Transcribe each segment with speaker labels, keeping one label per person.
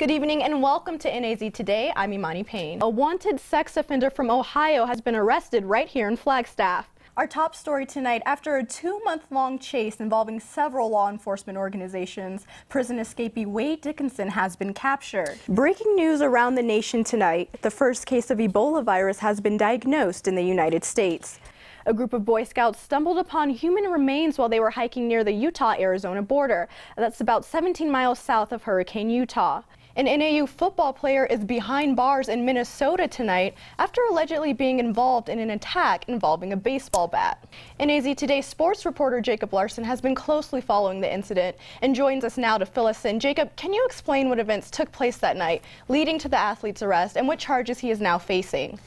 Speaker 1: Good evening and welcome to NAZ Today. I'm Emani Payne. A wanted sex offender from Ohio has been arrested right here in Flagstaff. Our top story tonight: after a 2-month-long chase involving several law enforcement organizations, prison escapee Wade Dickinson has been captured. Breaking news around the nation tonight: the first case of Ebola virus has been diagnosed in the United States. A group of Boy Scouts stumbled upon human remains while they were hiking near the Utah-Arizona border. That's about 17 miles south of Hurricane Utah. An NAU football player is behind bars in Minnesota tonight after allegedly being involved in an attack involving a baseball bat. NAZ Today sports reporter Jacob Larson has been closely following the incident and joins us now to fill us in. Jacob, can you explain what events took place that night leading to the athlete's arrest and what charges he is now facing?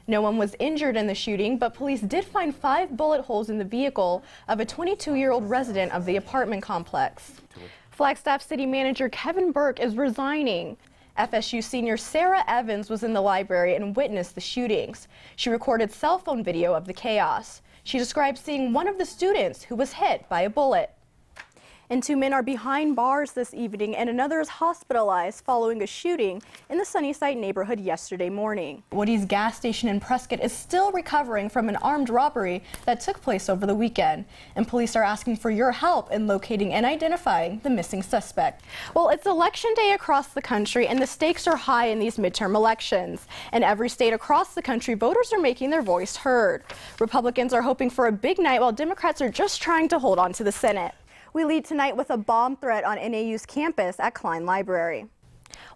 Speaker 1: No one was injured in the shooting, but police did find 5 bullet holes in the vehicle of a 22-year-old resident of the apartment complex. Flagstaff City Manager Kevin Burke is resigning. FSU senior Sarah Evans was in the library and witnessed the shootings. She recorded cell phone video of the chaos. She described seeing one of the students who was hit by a bullet. And 2 men are behind bars this evening, and another is hospitalized following a shooting in the Sunnyside neighborhood yesterday morning. Woody's gas station in Prescott is still recovering from an armed robbery that took place over the weekend, and police are asking for your help in locating and identifying the missing suspect. Well, it's election day across the country, and the stakes are high in these midterm elections. In every state across the country, voters are making their voice heard. Republicans are hoping for a big night, while Democrats are just trying to hold on to the Senate. We lead tonight with a bomb threat on NAU's campus at Klein Library.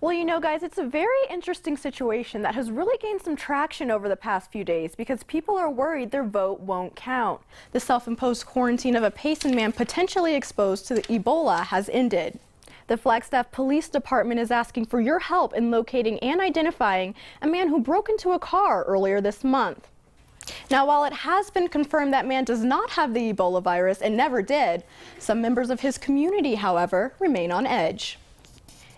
Speaker 1: Well, you know, guys, it's a very interesting situation that has really gained some traction over the past few days because people are worried their vote won't count. The self-imposed quarantine of a Payson man potentially exposed to the Ebola has ended. The Flagstaff Police Department is asking for your help in locating and identifying a man who broke into a car earlier this month. Now, while it has been confirmed that man does not have the Ebola virus and never did, some members of his community, however, remain on edge.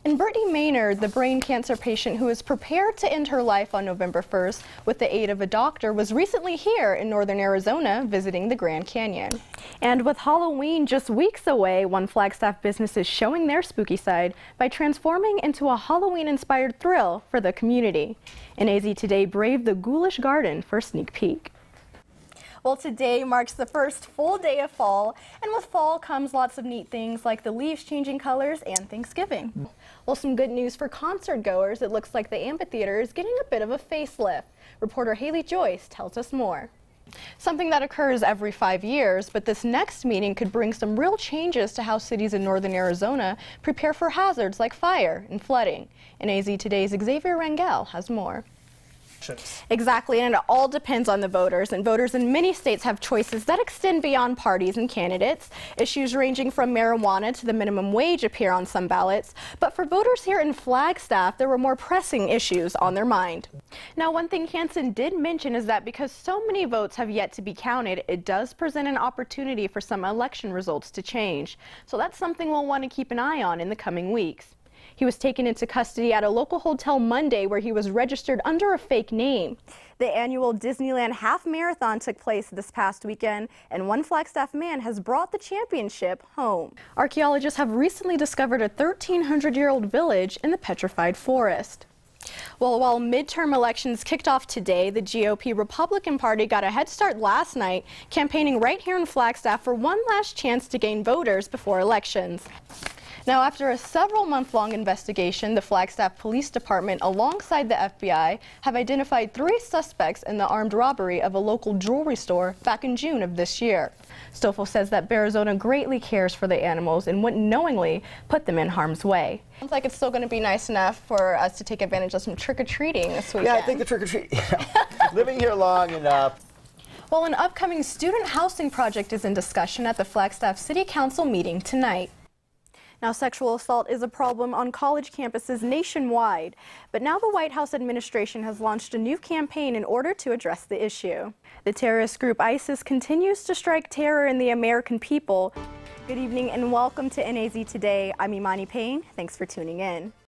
Speaker 1: And Brittany Maynard, the brain cancer patient who is prepared to end her life on November 1st with the aid of a doctor, was recently here in northern Arizona visiting the Grand Canyon. And with Halloween just weeks away, one Flagstaff business is showing their spooky side by transforming into a Halloween-inspired thrill for the community. NAZ Today braved the Ghoulish Garden for a sneak peek. Well, today marks the first full day of fall, and with fall comes lots of neat things like the leaves changing colors and Thanksgiving. Well, some good news for concert goers. It looks like the amphitheater is getting a bit of a facelift. Reporter Haley Joyce tells us more. Something that occurs every 5 years, but this next meeting could bring some real changes to how cities in northern Arizona prepare for hazards like fire and flooding. NAZ Today's Xavier Rangel has more. Exactly, and it all depends on the voters, and voters in many states have choices that extend beyond parties and candidates. Issues ranging from marijuana to the minimum wage appear on some ballots, but for voters here in Flagstaff, there were more pressing issues on their mind. Now, one thing Hansen did mention is that because so many votes have yet to be counted, it does present an opportunity for some election results to change. So that's something we'll want to keep an eye on in the coming weeks. He was taken into custody at a local hotel Monday where he was registered under a fake name. The annual Disneyland Half Marathon took place this past weekend, and one Flagstaff man has brought the championship home. Archaeologists have recently discovered a 1,300-year-old village in the petrified forest. Well, while midterm elections kicked off today, the GOP Republican Party got a head start last night, campaigning right here in Flagstaff for one last chance to gain voters before elections. Now, after a several-month-long investigation, the Flagstaff Police Department, alongside the FBI, have identified 3 suspects in the armed robbery of a local jewelry store back in June of this year. Stoffel says that Arizona greatly cares for the animals and wouldn't knowingly put them in harm's way. Sounds like it's still going to be nice enough for us to take advantage of some trick-or-treating this weekend.
Speaker 2: Yeah, I think the trick-or-treat, living here long enough.
Speaker 1: Well, an upcoming student housing project is in discussion at the Flagstaff City Council meeting tonight. Now, sexual assault is a problem on college campuses nationwide, but now the White House administration has launched a new campaign in order to address the issue. The terrorist group ISIS continues to strike terror in the American people. Good evening and welcome to NAZ Today. I'm Emani Payne. Thanks for tuning in.